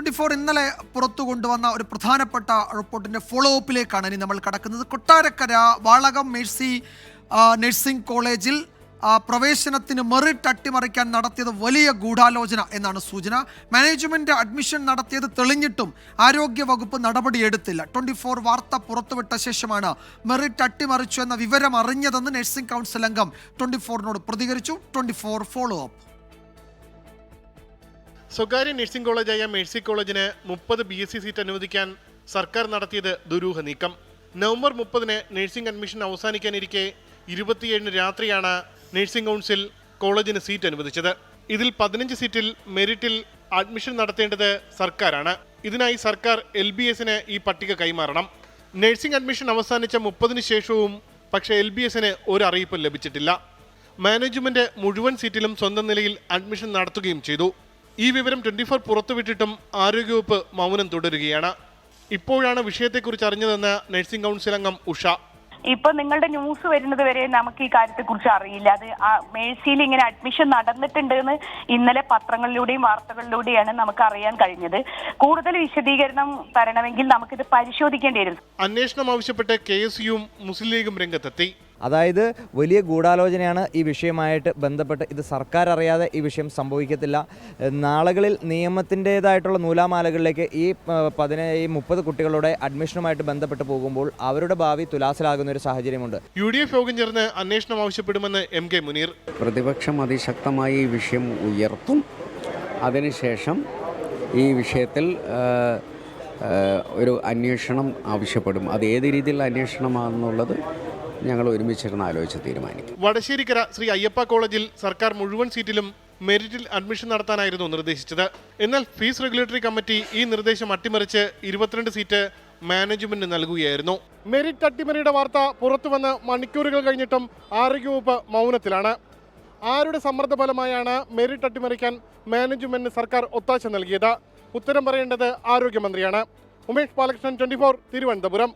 24 ഇന്നലെ പുറത്തു കൊണ്ടുവന്ന ഒരു പ്രധാനപ്പെട്ട റിപ്പോർട്ടിന്റെ ഫോളോ അപ്പിലേക്കാണ് ഇനി നമ്മൾ കടക്കുന്നത്. കൊട്ടാരക്കര വാളകം മേഴ്സി നഴ്സിംഗ് കോളേജിൽ പ്രവേശനത്തിന് മെറിറ്റ് അട്ടിമറിക്കാൻ നടത്തിയത് വലിയ ഗൂഢാലോചന എന്നാണ് സൂചന. മാനേജ്മെന്റ് അഡ്മിഷൻ നടത്തിയത് തെളിഞ്ഞിട്ടും ആരോഗ്യ വകുപ്പ് നടപടിയെടുത്തില്ല. 24 വാർത്ത പുറത്തുവിട്ട ശേഷമാണ് മെറിറ്റ് അട്ടിമറിച്ചു എന്ന വിവരം അറിഞ്ഞതെന്ന് നഴ്സിംഗ് കൗൺസിൽ അംഗം 24നോട് പ്രതികരിച്ചു. 24 ഫോളോ അപ്പ്. സ്വകാര്യ നഴ്സിംഗ് കോളേജായ മേഴ്സി കോളേജിന് 30 BSc സീറ്റ് അനുവദിക്കാൻ സർക്കാർ നടത്തിയത് ദുരൂഹ നീക്കം. നവംബർ 30 നഴ്സിംഗ് അഡ്മിഷൻ അവസാനിക്കാനിരിക്കെ 27 രാത്രിയാണ് നഴ്സിംഗ് കൗൺസിൽ കോളേജിന് സീറ്റ് അനുവദിച്ചത്. ഇതിൽ 15 സീറ്റിൽ മെറിറ്റിൽ അഡ്മിഷൻ നടത്തേണ്ടത് സർക്കാരാണ്. ഇതിനായി സർക്കാർ LBSന് ഈ പട്ടിക കൈമാറണം. നഴ്സിംഗ് അഡ്മിഷൻ അവസാനിച്ച 30 ശേഷവും പക്ഷേ LBSന് ഒരു അറിയിപ്പും ലഭിച്ചിട്ടില്ല. മാനേജ്മെന്റ് മുഴുവൻ സീറ്റിലും സ്വന്തം നിലയിൽ അഡ്മിഷൻ നടത്തുകയും ചെയ്തു. ഈ വിവരം 24 പുറത്തുവിട്ടിട്ടും ആരോഗ്യവകുപ്പ് മൗനം തുടരുകയാണ്. ഇപ്പോഴാണ് വിഷയത്തെക്കുറിച്ച് അറിഞ്ഞതെന്ന് നഴ്സിംഗ് കൗൺസിൽ അംഗം ഉഷ. ഇപ്പൊ നിങ്ങളുടെ ന്യൂസ് വരുന്നത് വരെ നമുക്ക് ഈ കാര്യത്തെ കുറിച്ച് അറിയില്ല. അത് മേഴ്സിയിൽ ഇങ്ങനെ അഡ്മിഷൻ നടന്നിട്ടുണ്ട് എന്ന് ഇന്നലെ പത്രങ്ങളിലൂടെയും വാർത്തകളിലൂടെയാണ് നമുക്ക് അറിയാൻ കഴിഞ്ഞത്. കൂടുതൽ വിശദീകരണം തരണമെങ്കിൽ നമുക്കിത് പരിശോധിക്കേണ്ടി വരും. അന്വേഷണം ആവശ്യപ്പെട്ട് KSUവും മുസ്ലിം ലീഗും രംഗത്തെത്തി. അതായത് വലിയ ഗൂഢാലോചനയാണ് ഈ വിഷയമായിട്ട് ബന്ധപ്പെട്ട്. ഇത് സർക്കാർ അറിയാതെ ഈ വിഷയം സംഭവിക്കത്തില്ല. നാളുകളിൽ നിയമത്തിൻ്റേതായിട്ടുള്ള നൂലാമാലകളിലേക്ക് ഈ 30 കുട്ടികളുടെ അഡ്മിഷനുമായിട്ട് ബന്ധപ്പെട്ട് പോകുമ്പോൾ അവരുടെ ഭാവി തുലാസിലാകുന്ന ഒരു സാഹചര്യമുണ്ട്. UDF യോഗം ചേർന്ന് അന്വേഷണം ആവശ്യപ്പെടുമെന്ന് MK മുനീർ. പ്രതിപക്ഷം അതിശക്തമായി ഈ വിഷയം ഉയർത്തും. അതിനുശേഷം ഈ വിഷയത്തിൽ ഒരു അന്വേഷണം ആവശ്യപ്പെടും. അത് ഏത് രീതിയിലുള്ള അന്വേഷണമാണെന്നുള്ളത് ഞങ്ങൾ ഒരുമിച്ചിരുന്ന് ആലോചിച്ച് തീരുമാനിക്കും. വടശ്ശേരിക്കര ശ്രീ അയ്യപ്പ കോളേജിൽ സർക്കാർ മുഴുവൻ സീറ്റിലും മെറിറ്റിൽ അഡ്മിഷൻ നടത്താനായിരുന്നു നിർദ്ദേശിച്ചത്. എന്നാൽ ഫീസ് റെഗുലേറ്ററി കമ്മിറ്റി ഈ നിർദ്ദേശം അട്ടിമറിച്ച് 22 സീറ്റ് മാനേജ്മെന്റ് നൽകുകയായിരുന്നു. മെറിറ്റ് അട്ടിമറിയുടെ വാർത്ത പുറത്തുവന്ന് മണിക്കൂറുകൾ കഴിഞ്ഞിട്ടും ആരോഗ്യവകുപ്പ് മൗനത്തിലാണ്. ആരുടെ സമ്മർദ്ദഫലമായാണ് മെറിറ്റ് അട്ടിമറിക്കാൻ മാനേജ്മെന്റിന് സർക്കാർ ഒത്താശ നൽകിയത്? ഉത്തരം പറയേണ്ടത് ആരോഗ്യമന്ത്രിയാണ്. ഉമേഷ് ബാലകൃഷ്ണൻ, 24 തിരുവനന്തപുരം.